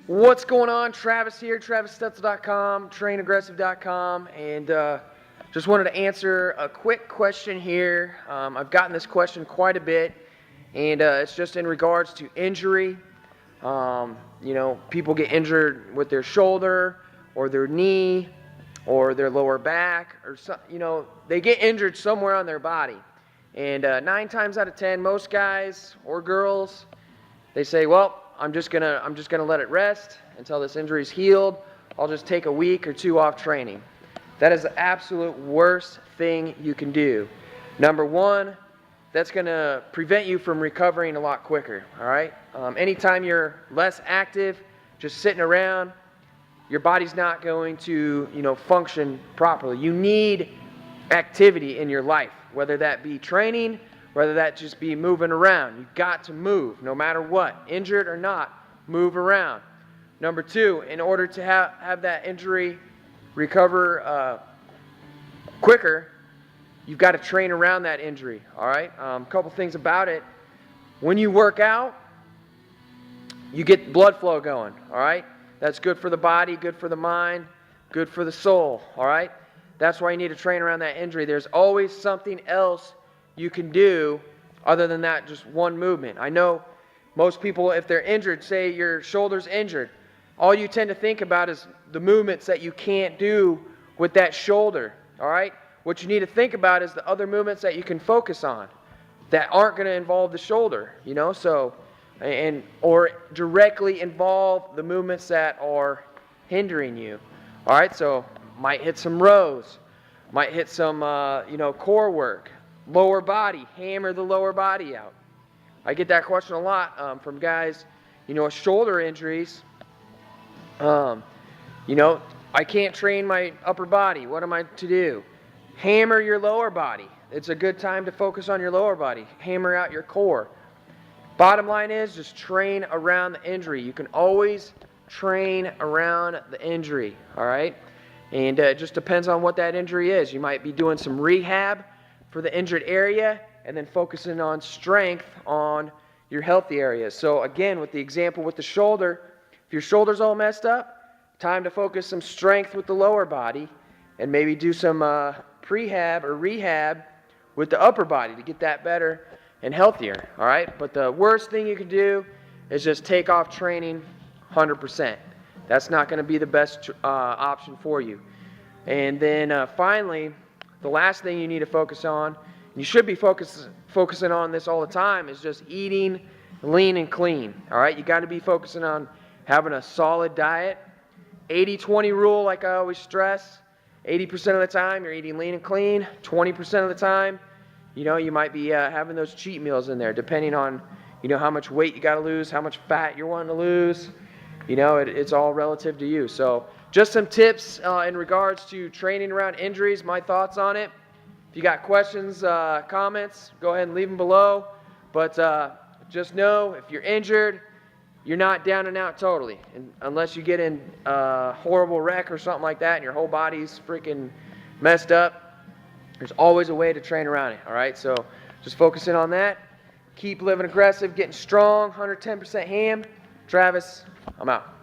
What's going on? Travis here, TravisStetzel.com, TrainAggressive.com, and just wanted to answer a quick question here. I've gotten this question quite a bit, and it's just in regards to injury. People get injured with their shoulder or their knee or their lower back, or they get injured somewhere on their body. And 9 times out of 10, most guys or girls, they say, well, I'm just gonna let it rest until this injury's healed. I'll just take a week or 2 off training. That is the absolute worst thing you can do. Number one, that's gonna prevent you from recovering a lot quicker. All right. Anytime you're less active, just sitting around, your body's not going to function properly. You need activity in your life, whether that be training, whether that just be moving around. You've got to move no matter what, injured or not, move around. Number 2, in order to have that injury recover quicker, you've got to train around that injury, all right? A couple things about it. When you work out, you get blood flow going, all right? That's good for the body, good for the mind, good for the soul, all right? That's why you need to train around that injury. There's always something else you can do other than that just one movement. I know most people, if they're injured, say your shoulder's injured, all you tend to think about is the movements that you can't do with that shoulder, all right? What you need to think about is the other movements that you can focus on that aren't going to involve the shoulder, or directly involve the movements that are hindering you, all right? So might hit some rows, might hit some, core work, lower body, hammer the lower body out. I get that question a lot from guys, with shoulder injuries. I can't train my upper body. What am I to do? Hammer your lower body. It's a good time to focus on your lower body. Hammer out your core. Bottom line is just train around the injury. You can always train around the injury, all right? And it just depends on what that injury is. You might be doing some rehab for the injured area and then focusing on strength on your healthy areas. So again, with the example with the shoulder, if your shoulder's all messed up, time to focus some strength with the lower body and maybe do some prehab or rehab with the upper body to get that better and healthier, all right? But the worst thing you can do is just take off training 100%. That's not going to be the best option for you. And then finally, the last thing you need to focus on, you should be focusing on this all the time, is just eating lean and clean, all right? You got to be focusing on having a solid diet. 80-20 rule, like I always stress. 80% of the time, you're eating lean and clean. 20% of the time, you might be having those cheat meals in there, depending on, how much weight you got to lose, how much fat you're wanting to lose. It's all relative to you. So just some tips in regards to training around injuries, my thoughts on it. If you got questions, comments, go ahead and leave them below. But just know, if you're injured, you're not down and out totally. And unless you get in a horrible wreck or something like that and your whole body's freaking messed up, there's always a way to train around it, all right? So just focus in on that. Keep living aggressive, getting strong, 110% ham. Travis, I'm out.